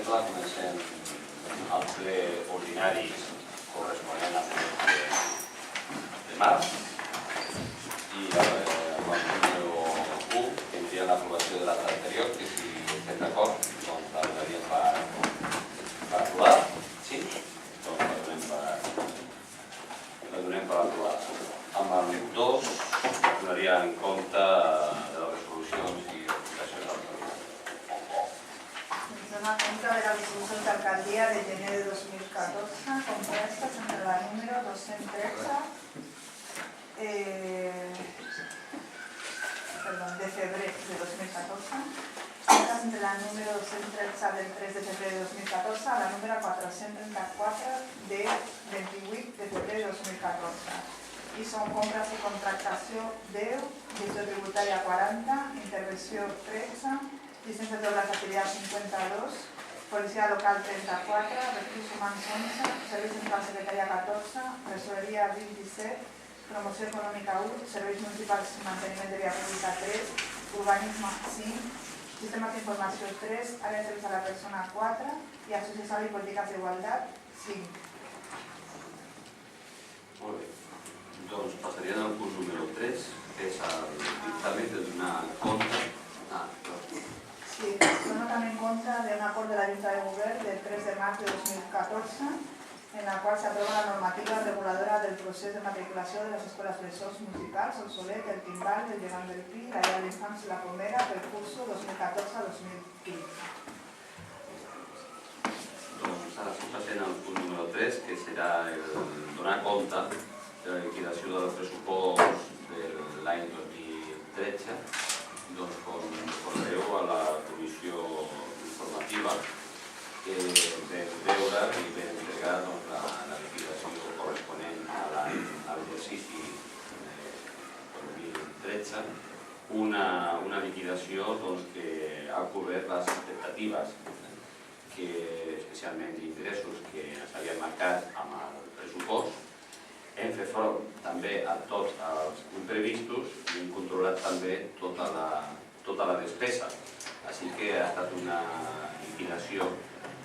exemple, comencem el ple ordinari corresponent al mes de març i el punt número 1, que tindria l'aprovació de l'acte anterior, que si estem d'acord, doncs la donaríem per aprovar. Sí? Doncs la donem per aprovar. Amb el 2 donaria en compte de les resolucions i aplicacions del Dona cuenta de la resolución de alcaldía de enero de 2014, compuestas entre la número 213 de febrero de 2014, compuestas entre la número 213 del 3 de febrero de 2014 a la número 434 de 28 de febrero de 2014. I són compres i contractació 10, gestió tributària 40, intervenció 13, llicències d'obres d'activitat 52, policia local 34, recursos humans 11, serveis central secretaria 14, tresoreria 27, promoció econòmica 1, serveis municipals i manteniment de via pública 3, urbanisme 5, sistemes d'informació 3, àrea de serveis a la persona 4 i acció social i polítiques d'igualtat 5. Molt bé. Doncs passaríem al punt número 3, que és el dictamen de donar compte. Sí, dona també en compte d'un acord de la Junta de Govern del 3 de març de 2014 en la qual s'aprova la normativa reguladora del procés de matriculació de les escoles bressol musicals, el Solet, el Timbal, el Llevant del Pi, la Llar d'Infants i la Pomera pel curs 2014-2015. Doncs ara sí passem al punt número 3, que serà el donar compte de la liquidació del pressupost de l'any 2013, doncs com recordeu a la comissió informativa vam veure i vam entregar la liquidació corresponent a l'exercici 2013, una liquidació que ha cobert les expectatives, especialment d'ingressos que s'havien marcat amb el pressupost. Hem fet front també a tots els imprevistos i hem controlat també tota la despesa. Així que ha estat una liquidació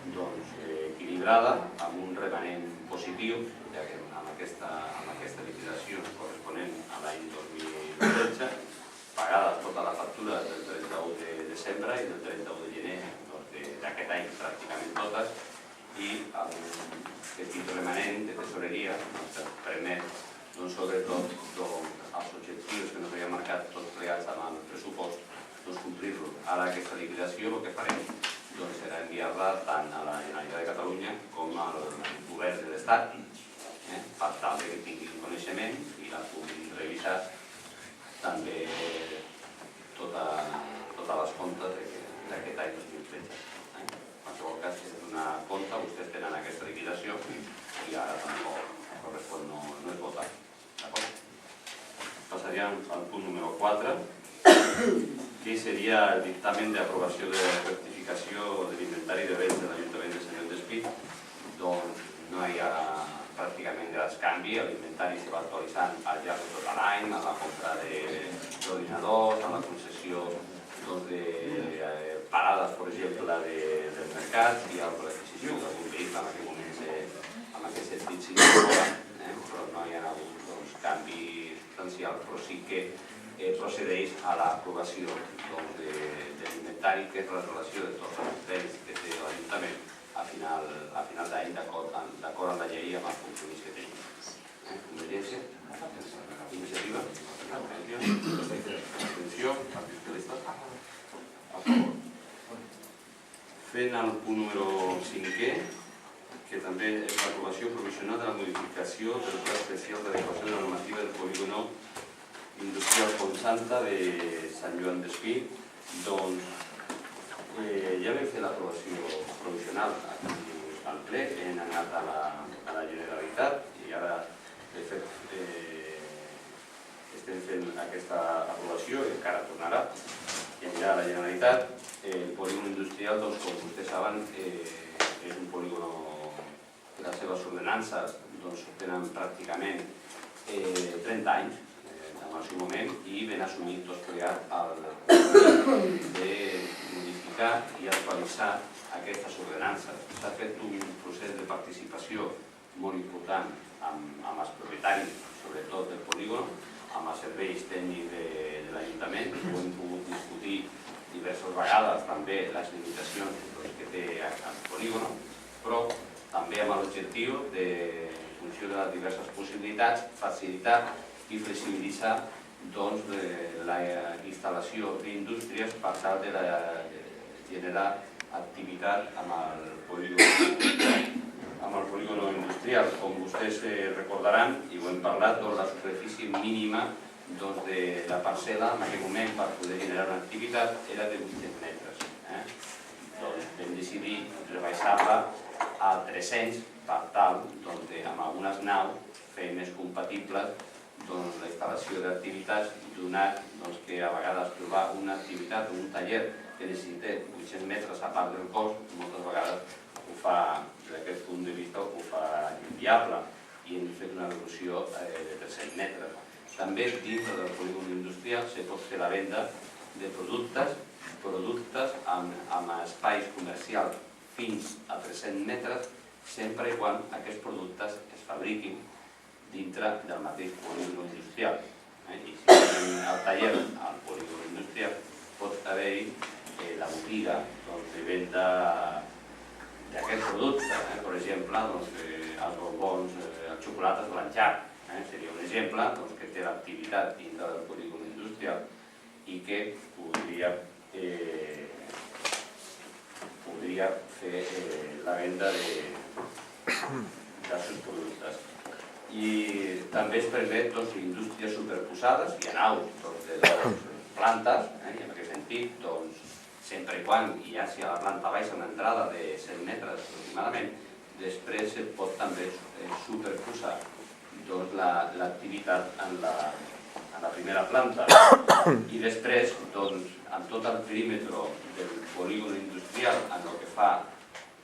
equilibrada, amb un remanent positiu, ja que amb aquesta liquidació corresponent a l'any 2013, pagades totes les factures del 31 de desembre i del 31 de gener d'aquest any, pràcticament totes, i amb un petit remanent de tesoreria que permet, sobretot, els objectius que ens havia marcat tots plegats amb el pressupost, complir-los. Ara aquesta liquidació el que farem serà enviar-la tant a la Generalitat de Catalunya com al govern de l'Estat, per tal que tinguin coneixement i la puguin revisar també totes les comptes d'aquest any 2013. En qualsevol cas, si és una compte, vostès tenen aquesta liquidació i ara tampoc correspon no és votar. Passaríem al punt número 4, que seria el dictamen d'aprovació de rectificació de l'inventari de béns de l'Ajuntament de Sant Joan d'Espí. Doncs no hi ha pràcticament grans canvis, l'inventari se va actualitzant al llarg de tot l'any, a la compra d'ordinadors, a la concessió de parades, per exemple, del mercat i a l'adquisició d'algun vehicle en aquest moment en aquest sentit sí que però no hi ha hagut canvis substancials, però sí que procedeix a l'aprovació de l'inventari, que és la relació de tots els béns que té l'Ajuntament a final d'any, d'acord amb la llei i amb els compromisos que tenim. Convergència? Iniciativa? Abstenció? Partit Socialista? A favor. Fent el punt número 5è, que també és l'aprovació provisional de la modificació del pla especial d'adequació de la normativa del polígono industrial Fontsanta de Sant Joan d'Espí. Doncs ja vam fer l'aprovació provisional aquí al ple, hem anat a la Generalitat i ara, de fet, estem fent aquesta aprovació i encara tornarà i anirà a la Generalitat. El polígon industrial, com vostès saben, és un polígon que les seves ordenances tenen pràcticament 30 anys en el seu moment i ben assumit tot plegat el de modificar modificar i actualitzar aquestes ordenances. S'ha fet un procés de participació molt important amb els propietaris, sobretot del polígon, amb els serveis tècnics de l'Ajuntament. Ho hem pogut discutir diverses vegades també les limitacions que té el polígon, però també amb l'objectiu de, en funció de les diverses possibilitats, facilitar i flexibilitzar la instal·lació d'indústries per tal de generar activitat amb el polígon industrial. Com vostès recordaran, i ho hem parlat, la superfície mínima de la parcel·la en aquell moment per poder generar una activitat era de 800 metres. Vam decidir rebaixar-la a 300 per tal de, amb algunes naus, fer més compatibles la instal·lació d'activitats, donat que a vegades trobar una activitat o un taller que necessita 800 metres a part del cos, moltes vegades ho fa, des d'aquest punt de vista, ho fa inviable, i hem fet una reducció de 300 metres. També dintre del polígon industrial se pot fer la venda de productes amb espais comercials fins a 300 metres, sempre i quan aquests productes es fabriquin dintre del mateix polígon industrial. I si tenim el taller al polígon industrial, pot haver-hi la botiga de venda d'aquest producte. Per exemple, els bombons, el xocolata esblanxat. Seria un exemple que té l'activitat dintre del polígon industrial i que podria fer la venda dels seus productes. I també es permet indústries superposades, hi ha naus de 2 plantes, i en aquest sentit, sempre i quan hi hagi a la planta baixa una entrada de 100 metres aproximadament, després es pot també superposar l'activitat en la primera planta. I després, en tot el perímetre del polígon industrial, en el que fa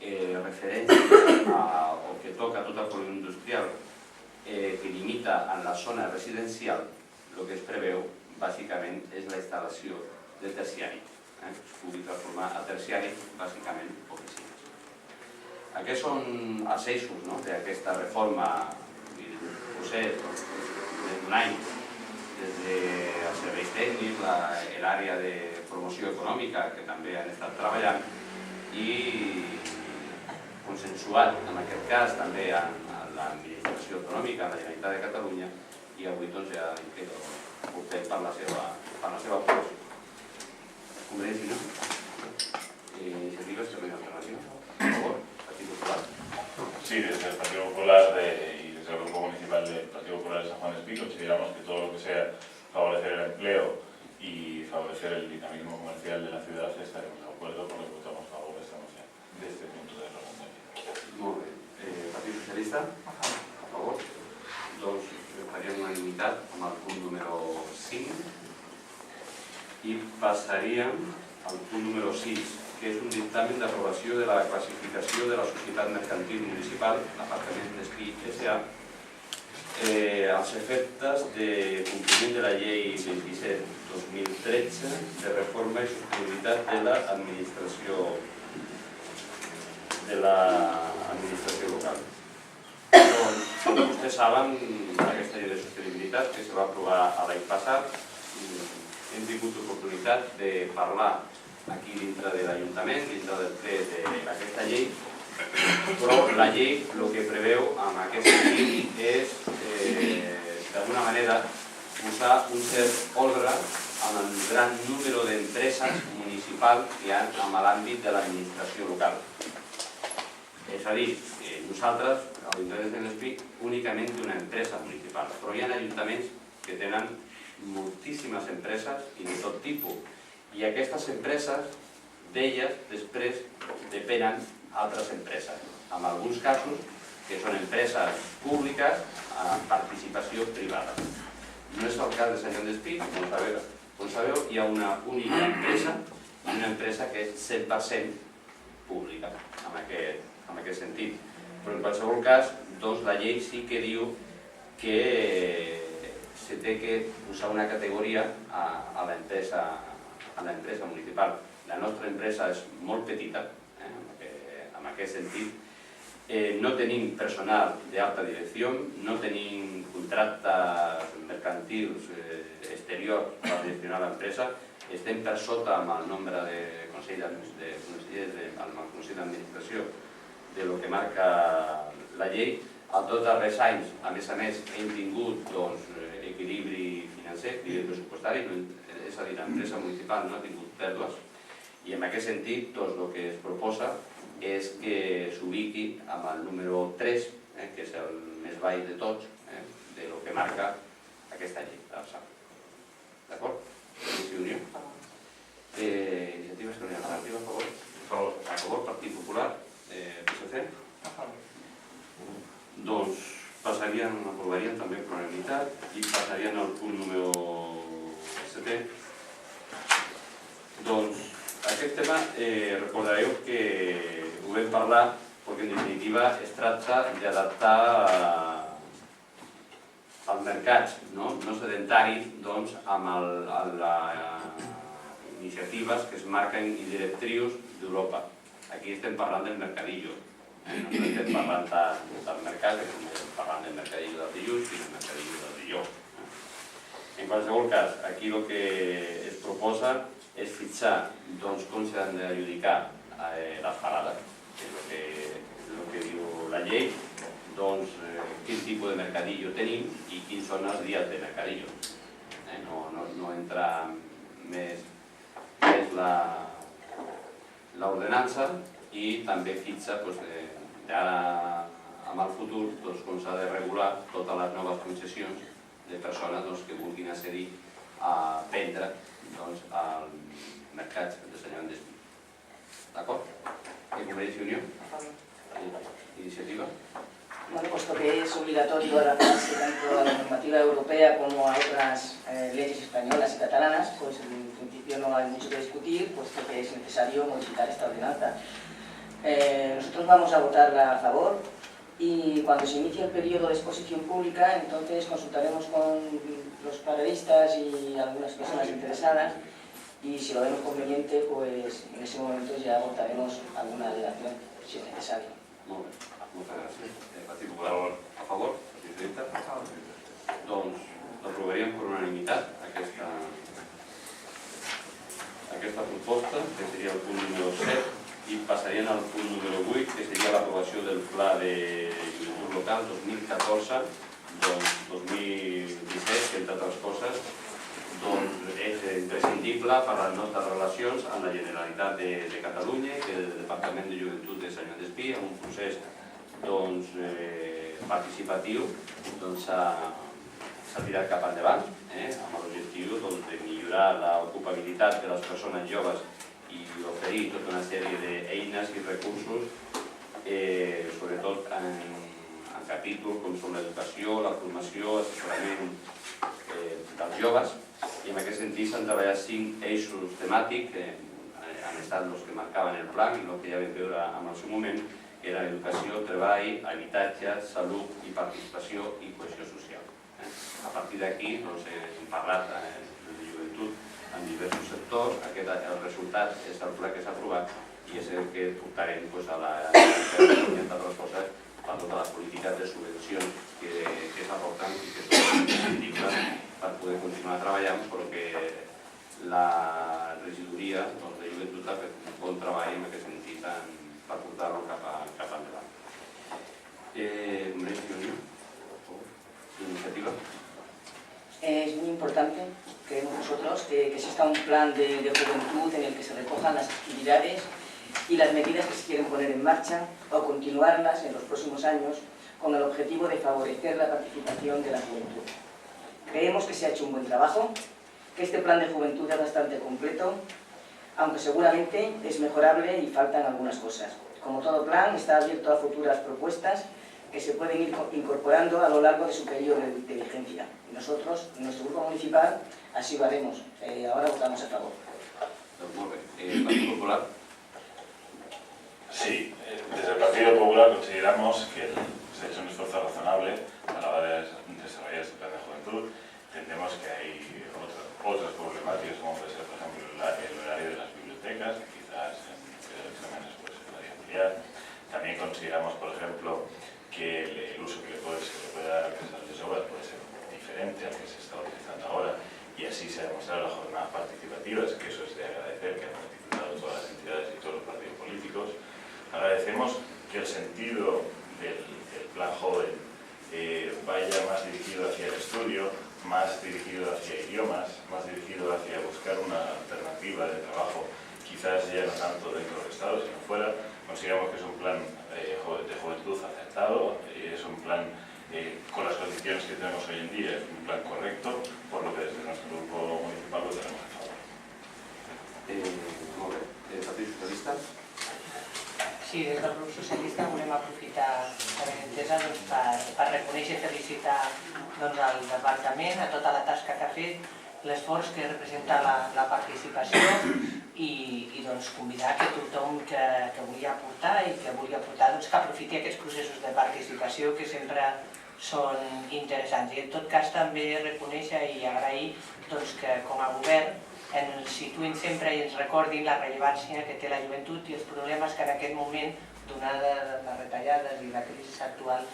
referència o que toca tot el polígon industrial, que limita en la zona residencial, el que es preveu bàsicament és la instal·lació de terciari. Es pugui transformar a terciari, bàsicament, oficines. Aquests són els eixos d'aquesta reforma i del procés d'un any, des dels serveis tècnics, l'àrea de promoció econòmica, que també han estat treballant, i consensuat, en aquest cas, també amb l'administració econòmica de la Generalitat de Catalunya, i avui ja queda portat per la seva aprovació. Convergència, no? Iniciativa, Esquerra Alternativa. Por favor, Partido Popular. Sí, desde el Partido Popular y desde el Grupo Municipal del Partido Popular de San Juan de Espí consideramos que todo lo que sea favorecer el empleo y favorecer el dinamismo comercial de la ciudad estaremos de acuerdo, por lo que votamos a favor de esta moción, desde este punto de vista. Molt bé. Partit Socialista, a favor. Doncs faríem unanimitat amb el punt número 5 i passaríem al punt número 6, que és un dictamen d'aprovació de la classificació de la Societat Mercantil Municipal, Aparcaments d'Espí S.A., als efectes de compliment de la llei 27/2013 de reforma i sostenibilitat de l'administració local. Com vostès saben, aquesta llei de sostenibilitat que se va aprovar l'any passat, hem tingut l'oportunitat de parlar aquí dintre de l'Ajuntament, dintre del ple d'aquesta llei, però la llei el que preveu amb aquesta llei és, d'alguna manera, posar un cert ordre amb el gran número d'empreses municipals que hi ha en l'àmbit de l'administració local. És a dir, nosaltres, l'Ajuntament de l'Espí, únicament té una empresa municipal, però hi ha ajuntaments que tenen moltíssimes empreses i de tot tipus. I aquestes empreses, d'elles, després depenen altres empreses. En alguns casos, que són empreses públiques amb participació privada. No és el cas de Sant Joan d'Espí, com sabeu, hi ha una única empresa i una empresa que és 100% pública, en aquest sentit. Però en qualsevol cas, la llei sí que diu que se té que posar una categoria a l'empresa a l'empresa municipal. La nostra empresa és molt petita, en aquest sentit. No tenim personal d'alta direcció, no tenim contractes mercantils exteriors per gestionar l'empresa, estem per sota amb el nombre de consellers amb el Consell d'Administració de lo que marca la llei. A tots els darrers anys, a més, hem tingut equilibri financer, equilibri pressupostari, és a dir, l'empresa municipal no ha tingut pèrdues, i en aquest sentit el que es proposa és que s'ubiqui amb el número 3, que és el més baix de tots, de lo que marca aquesta llei. D'acord? Comissió Unió. Iniciativa Esquerra Alternativa, a favor? A favor, Partit Popular, PSC? A favor. Doncs aprovarien també per unanimitat i passarien al punt número 7. Doncs aquest tema recordareu que ho vam parlar perquè en definitiva es tracta d'adaptar els mercats no sedentaris amb les iniciatives que es marquen i directrius d'Europa. Aquí estem parlant del mercadillo. No estem parlant del mercat, estem parlant del mercadillo del dilluns i del mercadillo del dijous. En qualsevol cas, aquí el que es proposa és fixar com s'han d'adjudicar les parades, que és el que diu la llei, quin tipus de mercadillo tenim i quins són els dies de mercadillo. No entra més l'ordenança i també fixa d'ara amb el futur com s'ha de regular totes les noves concessions de persones que vulguin accedir a vendre al mercat d'ensenyament d'espí. D'acord? Convergència i Unió? Iniciativa? Bueno, puesto que es obligatorio adaptarse tanto a la normativa europea como a otras leyes españolas y catalanas, pues en principio no hay mucho que discutir, puesto que es necesario modificar esta ordenanza. Nosotros vamos a votarla a favor y cuando se inicie el periodo de exposición pública, entonces consultaremos con los paradistas y algunas personas interesadas y si lo vemos conveniente, pues en ese momento ya votaremos alguna alegación, si es necesario. Molt bé, moltes gràcies. Partit Popular, a favor? Partit Socialista? A favor. Doncs l'aprovaríem per unanimitat aquesta proposta, que seria el punt número 7, i passarien al punt número 8, que seria l'aprovació del Pla de Joventut Local 2014-2017, que entre altres coses és imprescindible per a les nostres relacions amb la Generalitat de Catalunya i que el Departament de Joventut de Sant Joan d'Espí, en un procés participatiu, s'ha tirat cap endavant amb l'objectiu de millorar l'ocupabilitat de les persones joves i oferir tota una sèrie d'eines i recursos, sobretot en capítols com són l'educació, la formació, l'assessorament dels joves, i en aquest sentit s'han treballat 5 eixos temàtics que han estat els que marcaven el pla i el que ja vam veure en el seu moment, que era educació, treball, habitatge, salut i participació i cohesió social. A partir d'aquí hem parlat de joventut en diversos sectors, el resultat és el pla que s'ha aprovat i és el que portarem a la Generalitat d'altres coses per totes les polítiques de subvencions que s'aporten i que són imprescindibles per poder continuar treballant, però que la regidoria de joventut ha fet un bon treball en aquest sentit per portar-lo cap endavant. Convergència i Unió? Iniciativa? Es muy importante, creemos nosotros, que exista un plan de juventud en el que se recojan las actividades y las medidas que se quieren poner en marcha o continuarlas en los próximos años con el objetivo de favorecer la participación de la juventud. Creemos que se ha hecho un buen trabajo, que este plan de juventud es bastante completo, aunque seguramente es mejorable y faltan algunas cosas. Como todo plan, está abierto a futuras propuestas que se pueden ir incorporando a lo largo de su periodo de vigencia. Y nosotros, en nuestro grupo municipal, así lo haremos. Ahora votamos a favor. ¿Partido Popular? Sí, desde el Partido Popular consideramos que se ha hecho un esfuerzo razonable a la hora de desarrollar este plan de juventud. Entendemos que hay otras problemáticas, como puede ser, por ejemplo, el sentido del plan joven vaya más dirigido hacia el estudio, más dirigido hacia idiomas, más dirigido hacia buscar una alternativa de trabajo, quizás ya no tanto dentro del Estado, sino fuera. Consideramos que es un plan de juventud acertado, es un plan con las condiciones que tenemos hoy en día, es un plan correcto, por lo que desde nuestro grupo municipal lo tenemos a favor. Molt bé. Partit Socialista? Sí, des del grup socialista volem aprofitar la benentesa per reconèixer i felicitar al departament, a tota la tasca que ha fet, l'esforç que representa la participació i convidar que tothom que vulgui aportar i que vulgui aportar que aprofiti aquests processos de participació que sempre són interessants. I en tot cas també reconèixer i agrair que com a govern ens situïn sempre i ens recordin la rellevància que té la joventut i els problemes que en aquest moment, donades les retallades i la crisi actual,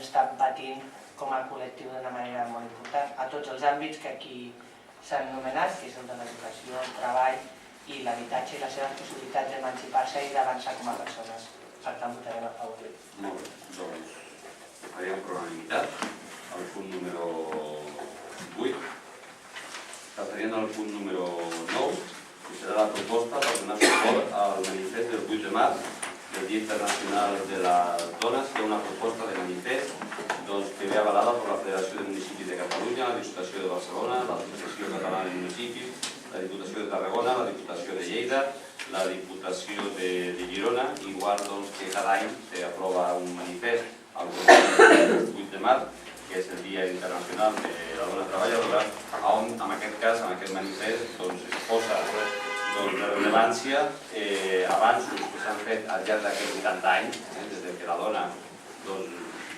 estan patint com a col·lectiu d'una manera molt important a tots els àmbits que aquí s'han nomenat, que és el de l'educació, el treball i l'habitatge i les seves possibilitats d'emancipar-se i d'avançar com a persones. Per tant, votarem a favor. Molt bé, doncs farem per unanimitat el punt número 8. Passaríem al punt número 9, que serà la proposta per donar suport al manifest del 8 de març del Dia Internacional de les Dones, que és una proposta de manifest que ve avalada per la Federació de Municipis de Catalunya, la Diputació de Barcelona, l'Associació Catalana de Municipis, la Diputació de Tarragona, la Diputació de Lleida, la Diputació de Girona, igual que cada any s'aprova un manifest al 8 de març, que és el Dia Internacional de la Dona Treballadora, on en aquest cas, en aquest manifest, es posa la rellevància, avanços que s'han fet al llarg d'aquests 80 anys, des que la dona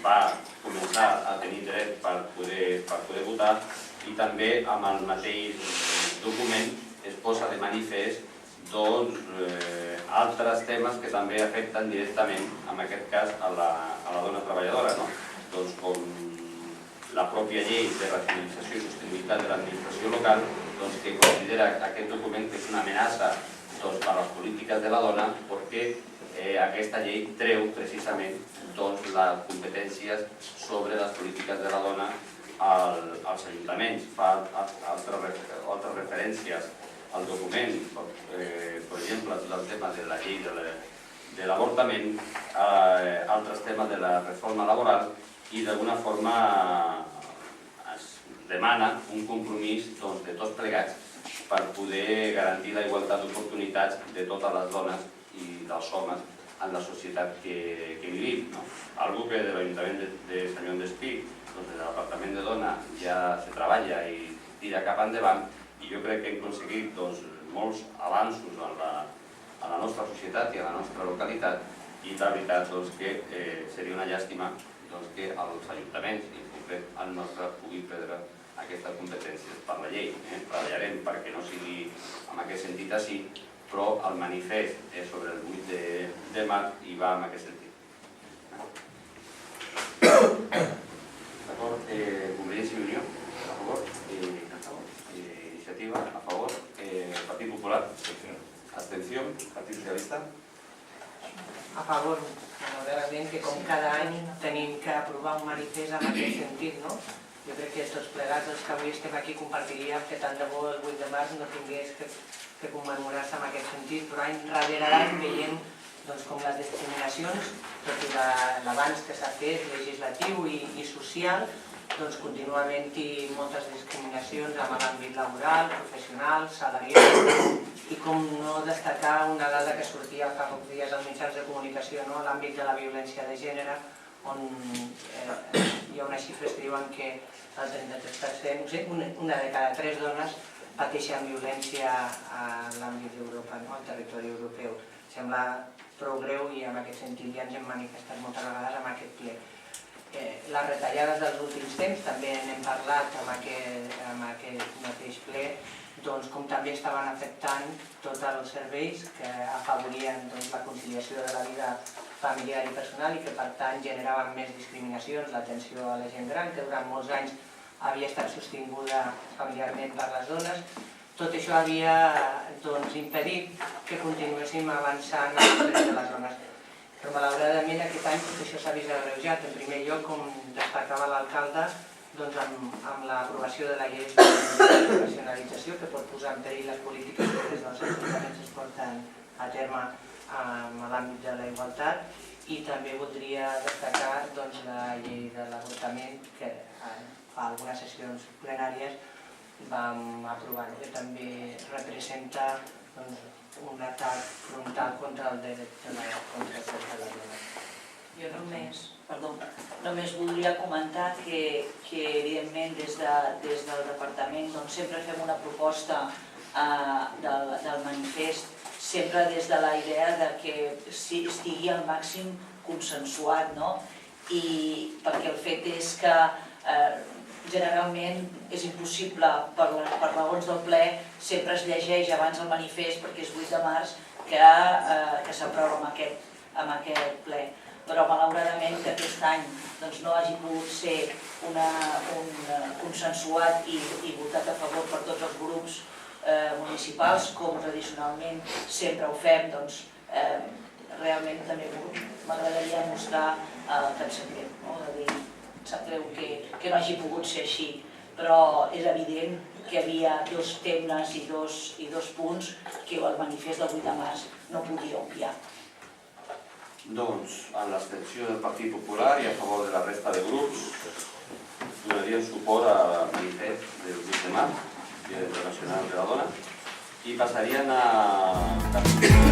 va començar a tenir dret per poder votar, i també amb el mateix document es posa de manifest altres temes que també afecten directament, en aquest cas, a la dona treballadora, com la pròpia llei de racionalització i sostenibilitat de l'administració local, que considera aquest document que és una amenaça per a les polítiques de la dona, perquè aquesta llei treu precisament les competències sobre les polítiques de la dona als ajuntaments. Fa altres referències al document, per exemple, el tema de la llei de l'avortament, altres temes de la reforma laboral, i d'alguna forma es demana un compromís de tots plegats per poder garantir la igualtat d'oportunitats de totes les dones i dels homes en la societat que vivim. Algo que de l'Ajuntament de Sant Joan d'Espí, des de l'Apartament de Dona, ja se treballa i tira cap endavant, i jo crec que hem aconseguit molts avanços a la nostra societat i a la nostra localitat, i la veritat que seria una llàstima que els ajuntaments, i en concret el nostre, pugui perdre aquesta competència per la llei. Treballarem perquè no sigui en aquest sentit així, però el manifest és sobre el 8 de març i va en aquest sentit. D'acord? Convergència i Unió, a favor? Iniciativa, a favor? Partit Popular? Abstenció? Partit Socialista? A favor, malauradament, que com cada any tenim que aprovar un manifest en aquest sentit, no? Jo crec que tots plegats els que avui estem aquí compartiríem que tant de bo el 8 de març no tingués que commemorar-se en aquest sentit, però any darrere any veiem com les discriminacions, tot i l'avanç que s'ha fet legislatiu i social, continua havent-hi moltes discriminacions en l'àmbit laboral, professional, salarial, i com no destacar una dada que sortia fa pocs dies als mitjans de comunicació, a l'àmbit de la violència de gènere, on hi ha unes xifres que diuen que el 33%, una de cada 3 dones pateixen violència a l'àmbit d'Europa, al territori europeu. Sembla prou greu i en aquest sentit ja ens hem manifestat moltes vegades en aquest ple. Les retallades dels últims temps, també n'hem parlat en aquest mateix ple, com també estaven afectant tots els serveis que afavorien la conciliació de la vida familiar i personal i que per tant generaven més discriminacions, l'atenció a la gent gran, que durant molts anys havia estat sostinguda familiarment per les dones. Tot això havia impedit que continuéssim avançant en els drets de les dones. però malauradament aquest any tot això s'ha vist agreujat. En primer lloc, com destacava l'alcalde, amb l'aprovació de la llei de professionalització que pot posar en perill les polítiques que des dels ajuntaments es porten a terme en l'àmbit de la igualtat, i també voldria destacar la llei de l'avortament que fa algunes sessions plenàries vam aprovar, que també representa un atac frontal contra el dret de la dona. Jo només voldria comentar que evidentment des del departament sempre fem una proposta del manifest, sempre des de la idea que estigui al màxim consensuat, i perquè el fet és que generalment és impossible per raons del ple, sempre es llegeix abans el manifest perquè és 8 de març que s'aprova en aquest ple. Però malauradament que aquest any no hagi pogut ser consensuat i votat a favor per tots els grups municipals, com tradicionalment sempre ho fem, realment també m'agradaria mostrar que em sap greu, sap greu que no hagi pogut ser així, però és evident que hi havia dos temes i dos punts que el manifest del 8 de març no podia obviar. Doncs, en l'abstenció del Partit Popular i a favor de la resta de grups, donarien suport al manifest del 8 de març, Dia Internacional de la Dona, i passarien a...